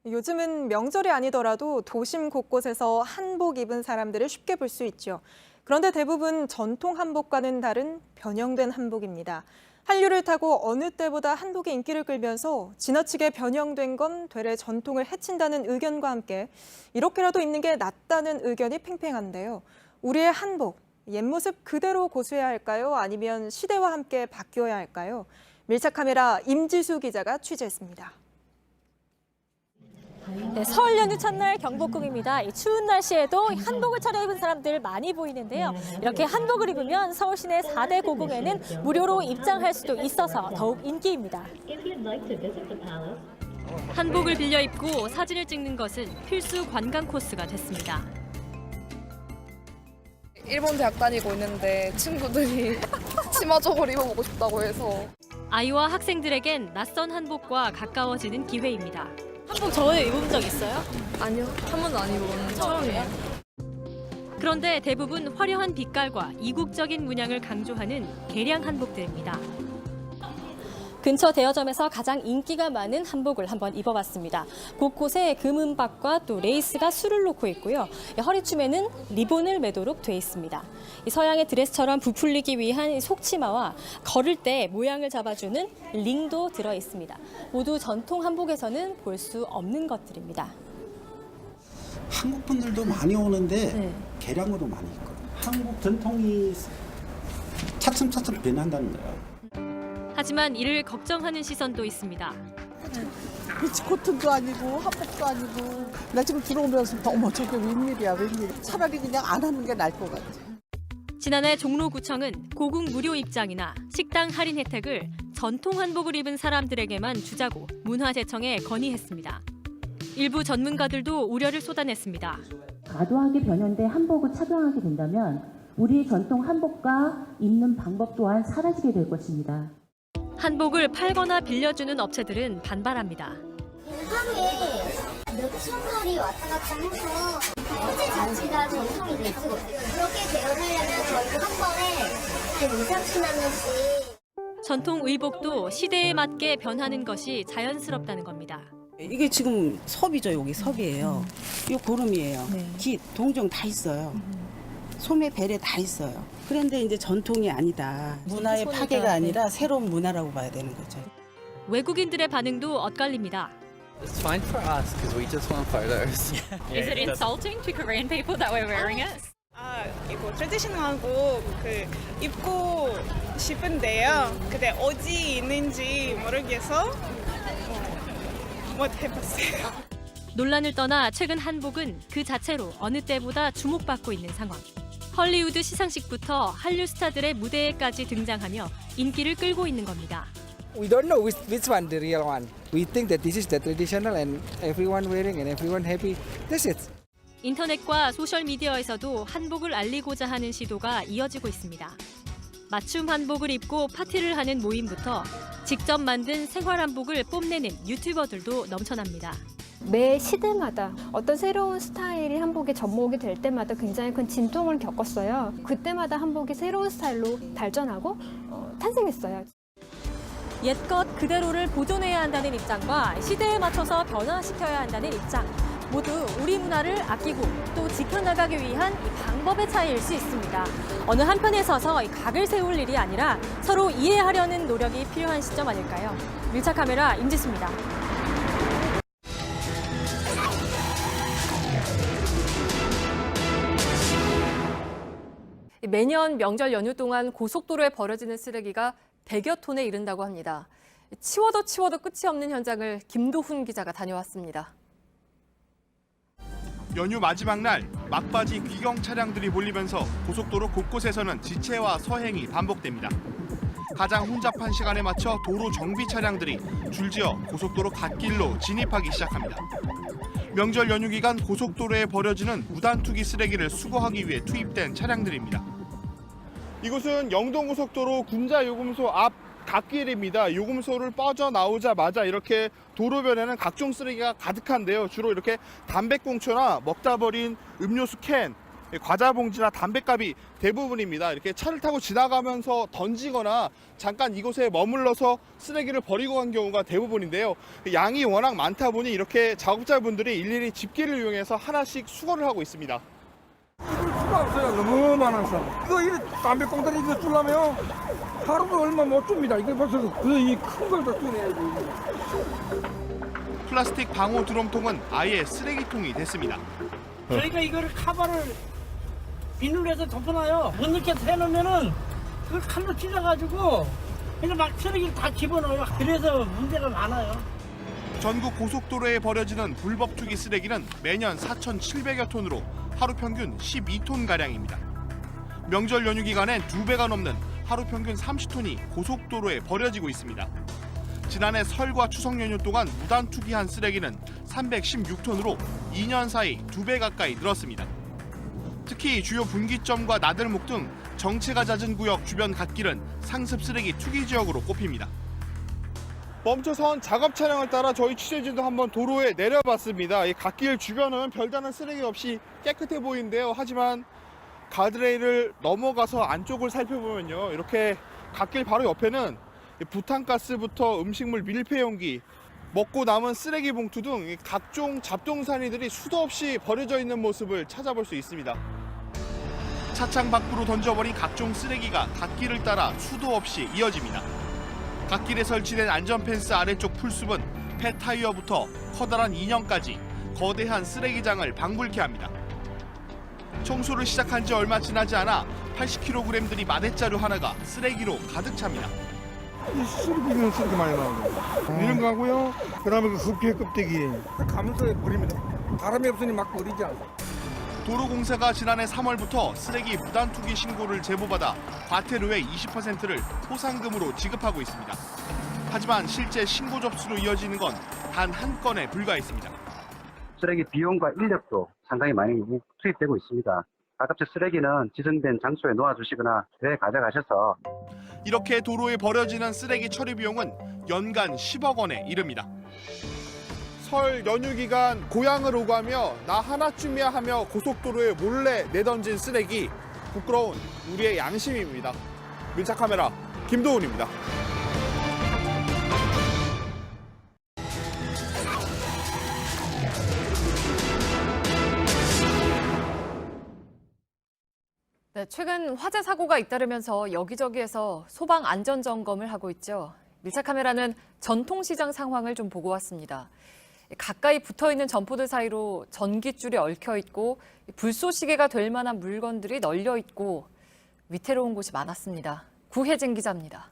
요즘은 명절이 아니더라도 도심 곳곳에서 한복 입은 사람들을 쉽게 볼 수 있죠. 그런데 대부분 전통 한복과는 다른 변형된 한복입니다. 한류를 타고 어느 때보다 한복이 인기를 끌면서 지나치게 변형된 건 되레 전통을 해친다는 의견과 함께 이렇게라도 입는 게 낫다는 의견이 팽팽한데요. 우리의 한복, 옛 모습 그대로 고수해야 할까요? 아니면 시대와 함께 바뀌어야 할까요? 밀착 카메라 임지수 기자가 취재했습니다. 네, 설 연휴 첫날 경복궁입니다. 이 추운 날씨에도 한복을 차려입은 사람들 많이 보이는데요. 이렇게 한복을 입으면 서울 시내 4대 고궁에는 무료로 입장할 수도 있어서 더욱 인기입니다. 한복을 빌려 입고 사진을 찍는 것은 필수 관광 코스가 됐습니다. 일본 대학 다니고 있는데 친구들이 치마 저걸 입어보고 싶다고 해서. 아이와 학생들에겐 낯선 한복과 가까워지는 기회입니다. 한복 전에 입은 적 있어요? 아니요, 한 번도 안 입어봤는데 처음이에요. 그런데 대부분 화려한 빛깔과 이국적인 문양을 강조하는 개량 한복들입니다. 근처 대여점에서 가장 인기가 많은 한복을 한번 입어봤습니다. 곳곳에 금은박과 또 레이스가 술을 놓고 있고요. 허리춤에는 리본을 매도록 돼 있습니다. 서양의 드레스처럼 부풀리기 위한 속치마와 걸을 때 모양을 잡아주는 링도 들어 있습니다. 모두 전통 한복에서는 볼 수 없는 것들입니다. 한국 분들도 많이 오는데 개량으로 많이 있거든요. 한국 전통이 차츰차츰 변한다는 거예요. 하지만 이를 걱정하는 시선도 있습니다. 코튼도 아니고 한복도 아니고 나 지금 들어오면서부터 어머 저게 웬일이야 웬일. 차라리 그냥 안 하는 게 나을 것 같아. 지난해 종로구청은 고궁 무료 입장이나 식당 할인 혜택을 전통 한복을 입은 사람들에게만 주자고 문화재청에 건의했습니다. 일부 전문가들도 우려를 쏟아냈습니다. 과도하게 변형된 한복을 착용하게 된다면 우리의 전통 한복과 입는 방법 또한 사라지게 될 것입니다. 한복을 팔거나 빌려주는 업체들은 반발합니다. 하루에 몇천 마리 왔다 갔다 해서 토지 자체가 전통이 되고 그렇게 되어가려면 저희도 한 번에 한 2, 30만 원씩. 전통 의복도 시대에 맞게 변하는 것이 자연스럽다는 겁니다. 이게 지금 섭이죠. 여기 섭이에요. 이 고름이에요. 깃, 동정 다 있어요. 소매, 베레 다 있어요. 그런데 이제 전통이 아니다. 문화의 파괴가 아니라 새로운 문화라고 봐야 되는 거죠. 외국인들의 반응도 엇갈립니다. It's fine for us because we just want photos. Is it insulting to Korean people that we're wearing it? 이거 트레디셔널하고 입고 싶은데요. 근데 어디 있는지 모르겠어 못 해봤어요. 논란을 떠나 최근 한복은 그 자체로 어느 때보다 주목받고 있는 상황. 헐리우드 시상식부터 한류 스타들의 무대에까지 등장하며 인기를 끌고 있는 겁니다. We don't know which one the real one. We think that this is the traditional and everyone wearing and everyone happy. That's it. 인터넷과 소셜미디어에서도 한복을 알리고자 하는 시도가 이어지고 있습니다. 맞춤 한복을 입고 파티를 하는 모임부터 직접 만든 생활 한복을 뽐내는 유튜버들도 넘쳐납니다. 매 시대마다 어떤 새로운 스타일이 한복의 접목이 될 때마다 굉장히 큰 진통을 겪었어요. 그때마다 한복이 새로운 스타일로 발전하고 탄생했어요. 옛것 그대로를 보존해야 한다는 입장과 시대에 맞춰서 변화시켜야 한다는 입장. 모두 우리 문화를 아끼고 또 지켜나가기 위한 이 방법의 차이일 수 있습니다. 어느 한편에 서서 이 각을 세울 일이 아니라 서로 이해하려는 노력이 필요한 시점 아닐까요? 밀착 카메라 임지수입니다. 매년 명절 연휴 동안 고속도로에 버려지는 쓰레기가 100여 톤에 이른다고 합니다. 치워도 끝이 없는 현장을 김도훈 기자가 다녀왔습니다. 연휴 마지막 날 막바지 귀경 차량들이 몰리면서 고속도로 곳곳에서는 지체와 서행이 반복됩니다. 가장 혼잡한 시간에 맞춰 도로 정비 차량들이 줄지어 고속도로 갓길로 진입하기 시작합니다. 명절 연휴 기간 고속도로에 버려지는 무단 투기 쓰레기를 수거하기 위해 투입된 차량들입니다. 이곳은 영동고속도로 군자요금소 앞 갓길입니다. 요금소를 빠져나오자마자 이렇게 도로변에는 각종 쓰레기가 가득한데요. 주로 이렇게 담배꽁초나 먹다 버린 음료수 캔, 과자 봉지나 담뱃값이 대부분입니다. 이렇게 차를 타고 지나가면서 던지거나 잠깐 이곳에 머물러서 쓰레기를 버리고 간 경우가 대부분인데요. 양이 워낙 많다 보니 이렇게 작업자분들이 일일이 집게를 이용해서 하나씩 수거를 하고 있습니다. 수가 없어요. 너무 많아서. 이거 이 담배 꽁다리 이거 주려면 하루도 얼마 못 줍니다. 이거 벌써 이 큰 걸 더 주네야지. 플라스틱 방호 드럼통은 아예 쓰레기통이 됐습니다. 저희가 이거를 카바를 비닐에서 덮어놔요. 못 넣게 해놓으면은 그걸 칼로 찢어가지고 그냥 막 쓰레기를 다 집어넣어요. 그래서 문제가 많아요. 전국 고속도로에 버려지는 불법 투기 쓰레기는 매년 4,700여 톤으로 하루 평균 12톤가량입니다. 명절 연휴 기간엔 2배가 넘는 하루 평균 30톤이 고속도로에 버려지고 있습니다. 지난해 설과 추석 연휴 동안 무단 투기한 쓰레기는 316톤으로 2년 사이 2배 가까이 늘었습니다. 특히 주요 분기점과 나들목 등 정체가 잦은 구역 주변 갓길은 상습 쓰레기 투기 지역으로 꼽힙니다. 멈춰선 작업 차량을 따라 저희 취재진도 한번 도로에 내려봤습니다. 이 갓길 주변은 별다른 쓰레기 없이 깨끗해 보이는데요. 하지만 가드레일을 넘어가서 안쪽을 살펴보면요. 이렇게 갓길 바로 옆에는 부탄가스부터 음식물 밀폐 용기, 먹고 남은 쓰레기 봉투 등 각종 잡동사니들이 수도 없이 버려져 있는 모습을 찾아볼 수 있습니다. 차창 밖으로 던져버린 각종 쓰레기가 갓길을 따라 수도 없이 이어집니다. 갓길에 설치된 안전펜스 아래쪽 풀숲은 폐타이어부터 커다란 인형까지 거대한 쓰레기장을 방불케 합니다. 청소를 시작한 지 얼마 지나지 않아 80kg들이 마대자루 하나가 쓰레기로 가득 찹니다. 이 쓰레기는 쓰레기 많이 나오고 이런 거 하고요. 그다음에 그 흡기 껍데기 가면서 버립니다. 바람이 없으니 막 버리지 않아요. 도로공사가 지난해 3월부터 쓰레기 무단 투기 신고를 제보받아 과태료의 20%를 포상금으로 지급하고 있습니다. 하지만 실제 신고 접수로 이어지는 건 단 한 건에 불과했습니다. 쓰레기 비용과 인력도 상당히 많이 투입되고 있습니다. 가급적 쓰레기는 지정된 장소에 놓아주시거나 가져가셔서 이렇게 도로에 버려지는 쓰레기 처리 비용은 연간 10억 원에 이릅니다. 설 연휴 기간 고향을 오가며 나 하나쯤이야 하며 고속도로에 몰래 내던진 쓰레기, 부끄러운 우리의 양심입니다. 밀착카메라 김도훈입니다. 네, 최근 화재 사고가 잇따르면서 여기저기에서 소방 안전 점검을 하고 있죠. 밀착카메라는 전통시장 상황을 좀 보고 왔습니다. 가까이 붙어있는 점포들 사이로 전깃줄이 얽혀있고 불쏘시개가 될 만한 물건들이 널려있고 위태로운 곳이 많았습니다. 구혜진 기자입니다.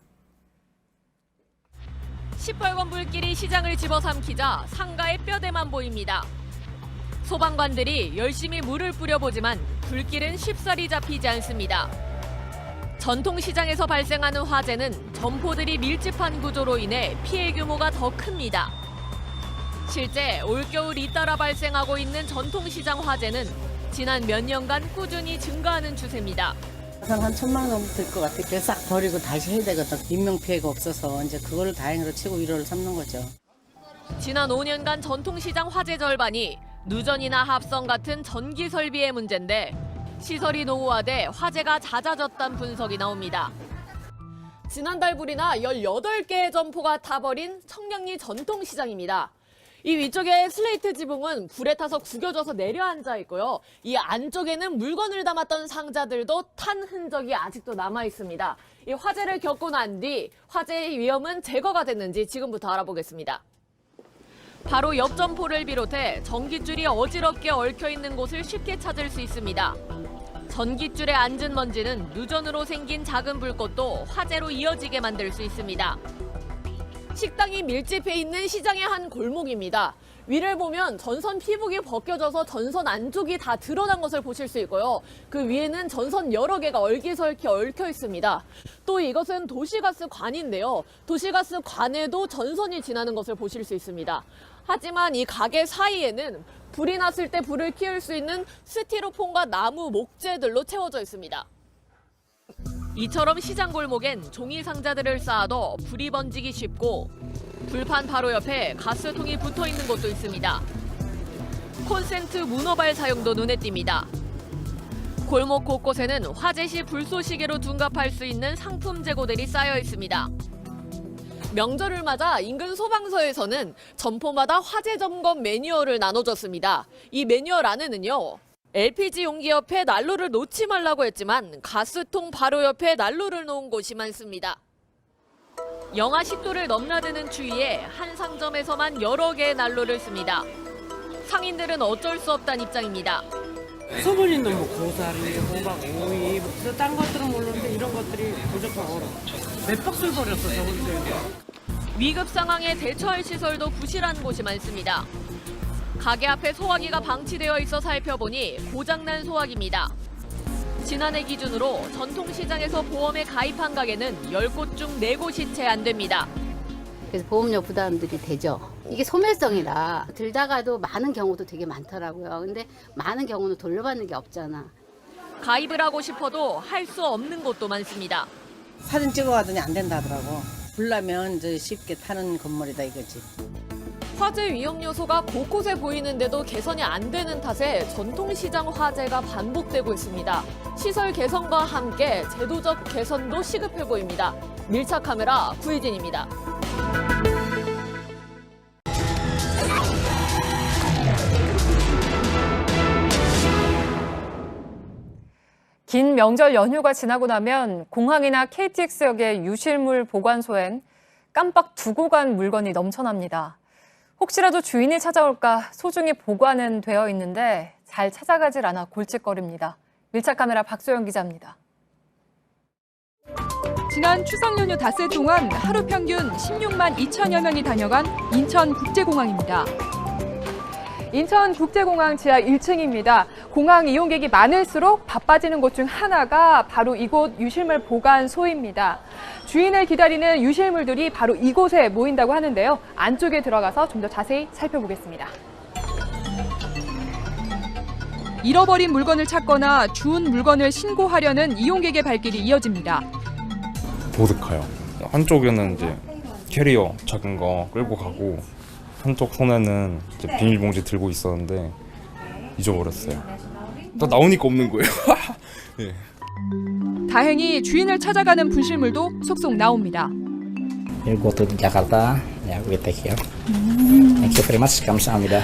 시뻘건 불길이 시장을 집어삼키자 상가의 뼈대만 보입니다. 소방관들이 열심히 물을 뿌려보지만 불길은 쉽사리 잡히지 않습니다. 전통시장에서 발생하는 화재는 점포들이 밀집한 구조로 인해 피해 규모가 더 큽니다. 실제 올겨울 잇따라 발생하고 있는 전통시장 화재는 지난 몇 년간 꾸준히 증가하는 추세입니다. 한 1,000만 원 될 것 같아. 싹 버리고 다시 해야 되거든. 인명피해가 없어서 이제 그걸 다행으로 치고 위로를 삼는 거죠. 지난 5년간 전통시장 화재 절반이 누전이나 합성 같은 전기 설비의 문제인데 시설이 노후화돼 화재가 잦아졌다는 분석이 나옵니다. 지난달 불이나 18개의 점포가 타버린 청량리 전통시장입니다. 이 위쪽에 슬레이트 지붕은 불에 타서 구겨져서 내려앉아 있고요. 이 안쪽에는 물건을 담았던 상자들도 탄 흔적이 아직도 남아 있습니다. 이 화재를 겪고 난 뒤 화재의 위험은 제거가 됐는지 지금부터 알아보겠습니다. 바로 옆 점포를 비롯해 전깃줄이 어지럽게 얽혀 있는 곳을 쉽게 찾을 수 있습니다. 전깃줄에 앉은 먼지는 누전으로 생긴 작은 불꽃도 화재로 이어지게 만들 수 있습니다. 식당이 밀집해 있는 시장의 한 골목입니다. 위를 보면 전선 피복이 벗겨져서 전선 안쪽이 다 드러난 것을 보실 수 있고요. 그 위에는 전선 여러 개가 얼기설키 얽혀 있습니다. 또 이것은 도시가스관인데요. 도시가스관에도 전선이 지나는 것을 보실 수 있습니다. 하지만 이 가게 사이에는 불이 났을 때 불을 키울 수 있는 스티로폼과 나무 목재들로 채워져 있습니다. 이처럼 시장 골목엔 종이 상자들을 쌓아도 불이 번지기 쉽고 불판 바로 옆에 가스통이 붙어 있는 곳도 있습니다. 콘센트 문어발 사용도 눈에 띕니다. 골목 곳곳에는 화재 시 불쏘시개로 둔갑할 수 있는 상품 재고들이 쌓여 있습니다. 명절을 맞아 인근 소방서에서는 점포마다 화재 점검 매뉴얼을 나눠줬습니다. 이 매뉴얼 안에는요. LPG 용기 옆에 난로를 놓지 말라고 했지만 가스통 바로 옆에 난로를 놓은 곳이 많습니다. 영하 10도를 넘나드는 추위에 한 상점에서만 여러 개의 난로를 씁니다. 상인들은 어쩔 수 없다는 입장입니다. 소문이 너무 고사리, 호박, 오이, 딴 것들은 모르는데 이런 것들이 부족하고 몇 박스를 버렸어, 저번주에. 위급 상황에 대처할 시설도 부실한 곳이 많습니다. 가게 앞에 소화기가 방치되어 있어 살펴보니 고장난 소화기입니다. 지난해 기준으로 전통시장에서 보험에 가입한 가게는 10곳 중 4곳이 채 안 됩니다. 그래서 보험료 부담들이 되죠. 이게 소멸성이라 들다가도 많은 경우도 되게 많더라고요. 근데 많은 경우는 돌려받는 게 없잖아. 가입을 하고 싶어도 할 수 없는 곳도 많습니다. 사진 찍어가더니 안 된다 하더라고. 불나면 이제 쉽게 타는 건물이다 이거지. 화재 위험 요소가 곳곳에 보이는데도 개선이 안 되는 탓에 전통시장 화재가 반복되고 있습니다. 시설 개선과 함께 제도적 개선도 시급해 보입니다. 밀착 카메라 구희진입니다. 긴 명절 연휴가 지나고 나면 공항이나 KTX역의 유실물 보관소엔 깜빡 두고 간 물건이 넘쳐납니다. 혹시라도 주인이 찾아올까 소중히 보관은 되어 있는데 잘 찾아가질 않아 골칫거립니다. 밀착 카메라 박소영 기자입니다. 지난 추석 연휴 닷새 동안 하루 평균 16만 2천여 명이 다녀간 인천국제공항입니다. 인천국제공항 지하 1층입니다. 공항 이용객이 많을수록 바빠지는 곳 중 하나가 바로 이곳 유실물 보관소입니다. 주인을 기다리는 유실물들이 바로 이곳에 모인다고 하는데요. 안쪽에 들어가서 좀 더 자세히 살펴보겠습니다. 잃어버린 물건을 찾거나 주운 물건을 신고하려는 이용객의 발길이 이어집니다. 보드카요. 한쪽에는 이제 캐리어 작은 거 끌고 가고 한쪽 손에는 이제 비닐봉지 들고 있었는데 잊어버렸어요. 또 나오니까 없는 거예요. 네. 다행히 주인을 찾아가는 분실물도 속속 나옵니다. Go to Jakarta, we take here. Thank you very much. 감사합니다.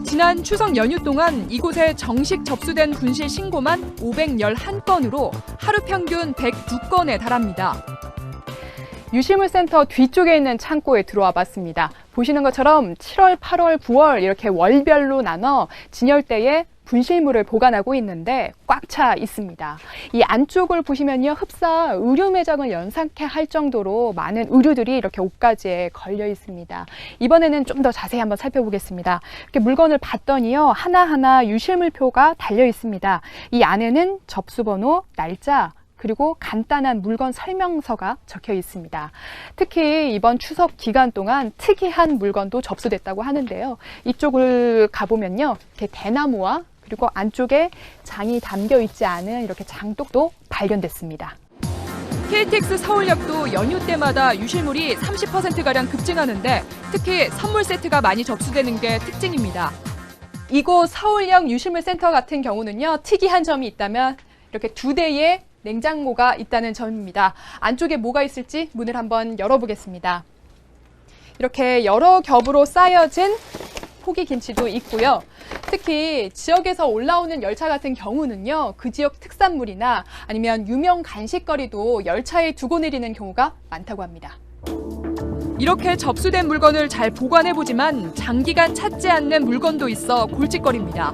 지난 추석 연휴 동안 이곳에 정식 접수된 분실 신고만 511건으로 하루 평균 102건에 달합니다. 유실물센터 뒤쪽에 있는 창고에 들어와 봤습니다. 보시는 것처럼 7월, 8월, 9월 이렇게 월별로 나눠 진열대에 분실물을 보관하고 있는데 꽉 차 있습니다. 이 안쪽을 보시면요, 흡사 의류 매장을 연상케 할 정도로 많은 의류들이 이렇게 옷가지에 걸려 있습니다. 이번에는 좀 더 자세히 한번 살펴보겠습니다. 이렇게 물건을 봤더니요, 하나하나 유실물표가 달려 있습니다. 이 안에는 접수번호, 날짜, 그리고 간단한 물건 설명서가 적혀 있습니다. 특히 이번 추석 기간 동안 특이한 물건도 접수됐다고 하는데요. 이쪽을 가보면요, 이렇게 대나무와 그리고 안쪽에 장이 담겨 있지 않은 이렇게 장독도 발견됐습니다. KTX 서울역도 연휴 때마다 유실물이 30%가량 급증하는데 특히 선물 세트가 많이 접수되는 게 특징입니다. 이곳 서울역 유실물 센터 같은 경우는요, 특이한 점이 있다면 이렇게 2대의 냉장고가 있다는 점입니다. 안쪽에 뭐가 있을지 문을 한번 열어보겠습니다. 이렇게 여러 겹으로 쌓여진 포기 김치도 있고요. 특히 지역에서 올라오는 열차 같은 경우는요, 그 지역 특산물이나 아니면 유명 간식거리도 열차에 두고 내리는 경우가 많다고 합니다. 이렇게 접수된 물건을 잘 보관해보지만 장기간 찾지 않는 물건도 있어 골칫거립니다.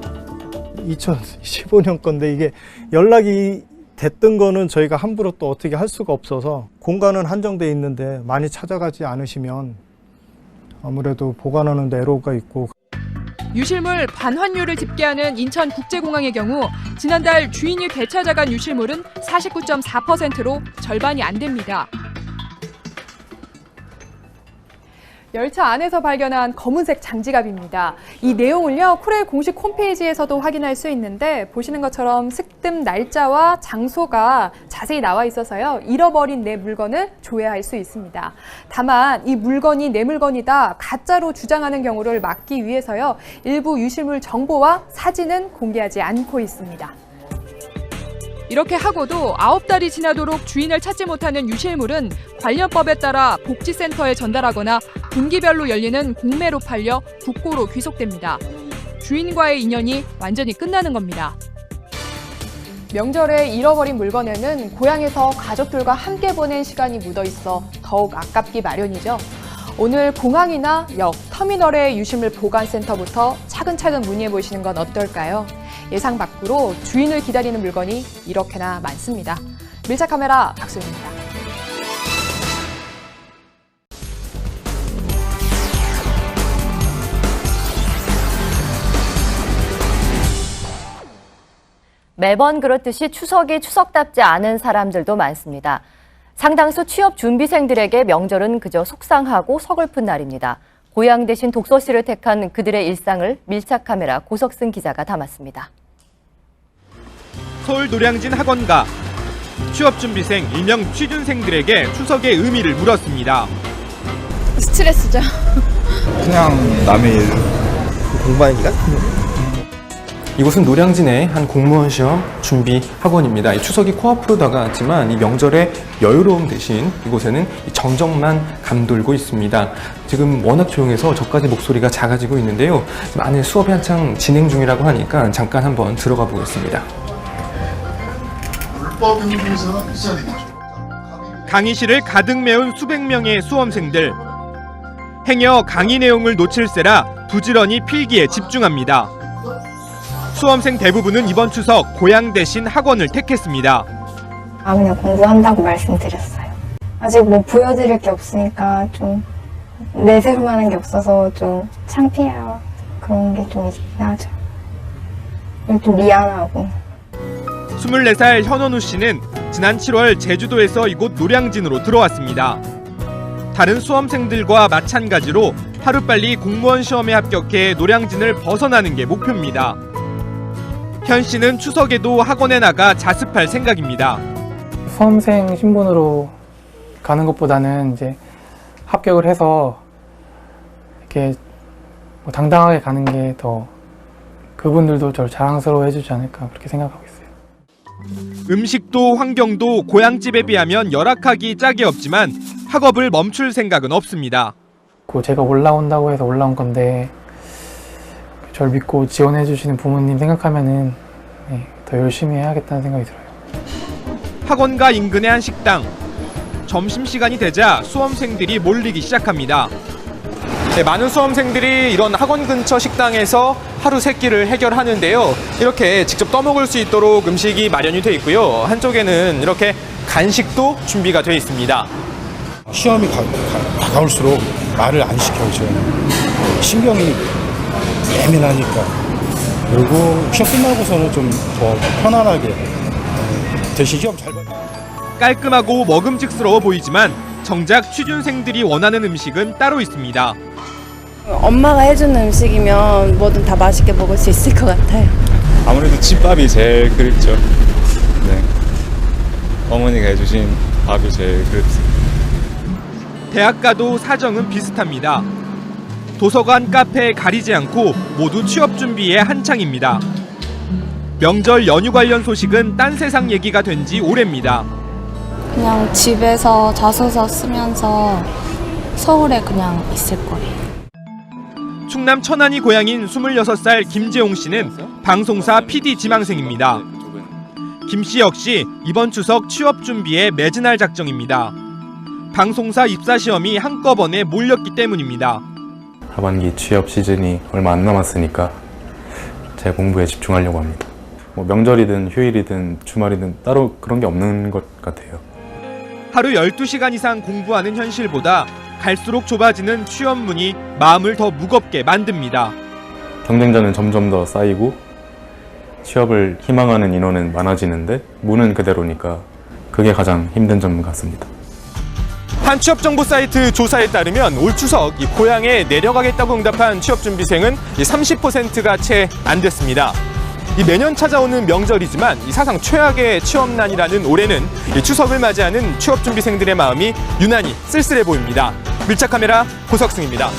2015년 건데 이게 연락이 됐던 거는 저희가 함부로 또 어떻게 할 수가 없어서 공간은 한정돼 있는데 많이 찾아가지 않으시면 아무래도 보관하는 데 애로가 있고. 유실물 반환율을 집계하는 인천국제공항의 경우 지난달 주인이 되찾아간 유실물은 49.4%로 절반이 안 됩니다. 열차 안에서 발견한 검은색 장지갑입니다. 이 내용을요, 코레일 공식 홈페이지에서도 확인할 수 있는데 보시는 것처럼 습득 날짜와 장소가 자세히 나와 있어서요, 잃어버린 내 물건을 조회할 수 있습니다. 다만 이 물건이 내 물건이다 가짜로 주장하는 경우를 막기 위해서요, 일부 유실물 정보와 사진은 공개하지 않고 있습니다. 이렇게 하고도 9달이 지나도록 주인을 찾지 못하는 유실물은 관련법에 따라 복지센터에 전달하거나 분기별로 열리는 공매로 팔려 국고로 귀속됩니다. 주인과의 인연이 완전히 끝나는 겁니다. 명절에 잃어버린 물건에는 고향에서 가족들과 함께 보낸 시간이 묻어있어 더욱 아깝기 마련이죠. 오늘 공항이나 역, 터미널의 유실물 보관센터부터 차근차근 문의해 보시는 건 어떨까요? 예상 밖으로 주인을 기다리는 물건이 이렇게나 많습니다. 밀착 카메라 박소연입니다. 매번 그렇듯이 추석이 추석답지 않은 사람들도 많습니다. 상당수 취업 준비생들에게 명절은 그저 속상하고 서글픈 날입니다. 고향 대신 독서실을 택한 그들의 일상을 밀착 카메라 고석승 기자가 담았습니다. 서울 노량진 학원가. 취업 준비생, 일명 취준생들에게 추석의 의미를 물었습니다. 스트레스죠. 그냥 남의 일, 공부하는 기간? 이곳은 노량진의 한 공무원 시험 준비 학원입니다. 추석이 코앞으로 다가왔지만 이 명절의 여유로움 대신 이곳에는 정적만 감돌고 있습니다. 지금 워낙 조용해서 저까지 목소리가 작아지고 있는데요. 안에 수업이 한창 진행 중이라고 하니까 잠깐 한번 들어가 보겠습니다. 강의실을 가득 메운 수백 명의 수험생들. 행여 강의 내용을 놓칠세라 부지런히 필기에 집중합니다. 수험생 대부분은 이번 추석 고향 대신 학원을 택했습니다. 그냥 공부한다고 말씀드렸어요. 아직 뭐 보여드릴 게 없으니까 좀 내세울 만한 게 없어서 좀 창피해요. 그런 게 좀 있긴 하죠. 좀 미안하고. 24살 현원우 씨는 지난 7월 제주도에서 이곳 노량진으로 들어왔습니다. 다른 수험생들과 마찬가지로 하루빨리 공무원 시험에 합격해 노량진을 벗어나는 게 목표입니다. 현 씨는 추석에도 학원에 나가 자습할 생각입니다. 수험생 신분으로 가는 것보다는 이제 합격을 해서 이렇게 뭐 당당하게 가는 게 더 그분들도 저를 자랑스러워 해주지 않을까 그렇게 생각하고 있어요. 음식도 환경도 고향집에 비하면 열악하기 짝이 없지만 학업을 멈출 생각은 없습니다. 제가 올라온다고 해서 올라온 건데 저를 믿고 지원해 주시는 부모님 생각하면은 더 열심히 해야겠다는 생각이 들어요. 학원가 인근의 한 식당. 점심시간이 되자 수험생들이 몰리기 시작합니다. 네, 많은 수험생들이 이런 학원 근처 식당에서 하루 세 끼를 해결하는데요. 이렇게 직접 떠먹을 수 있도록 음식이 마련이 돼 있고요. 한쪽에는 이렇게 간식도 준비가 돼 있습니다. 시험이 다가올수록 말을 안 시켜요. 저는 신경이 예민하니까. 그리고 시험 끝나고서는 좀 더 편안하게 대신 시험 잘 봐요. 깔끔하고 먹음직스러워 보이지만 정작 취준생들이 원하는 음식은 따로 있습니다. 엄마가 해주는 음식이면 뭐든 다 맛있게 먹을 수 있을 것 같아요. 아무래도 집밥이 제일 그립죠. 네. 어머니가 해주신 밥이 제일 그립습니다. 대학가도 사정은 비슷합니다. 도서관, 카페 가리지 않고 모두 취업 준비에 한창입니다. 명절 연휴 관련 소식은 딴 세상 얘기가 된 지 오래입니다. 그냥 집에서 자소서 쓰면서 서울에 그냥 있을 거예요. 충남 천안이 고향인 26살 김재홍 씨는 방송사 PD 지망생입니다. 김 씨 역시 이번 추석 취업 준비에 매진할 작정입니다. 방송사 입사 시험이 한꺼번에 몰렸기 때문입니다. 하반기 취업 시즌이 얼마 안 남았으니까 제 공부에 집중하려고 합니다. 뭐 명절이든 휴일이든 주말이든 따로 그런 게 없는 것 같아요. 하루 12시간 이상 공부하는 현실보다 갈수록 좁아지는 취업문이 마음을 더 무겁게 만듭니다. 경쟁자는 점점 더 쌓이고 취업을 희망하는 인원은 많아지는데 문은 그대로니까 그게 가장 힘든 점 같습니다. 한 취업 정보 사이트 조사에 따르면 올 추석 고향에 내려가겠다고 응답한 취업 준비생은 30%가 채 안 됐습니다. 매년 찾아오는 명절이지만 사상 최악의 취업난이라는 올해는 추석을 맞이하는 취업 준비생들의 마음이 유난히 쓸쓸해 보입니다. 밀착 카메라 고석승입니다.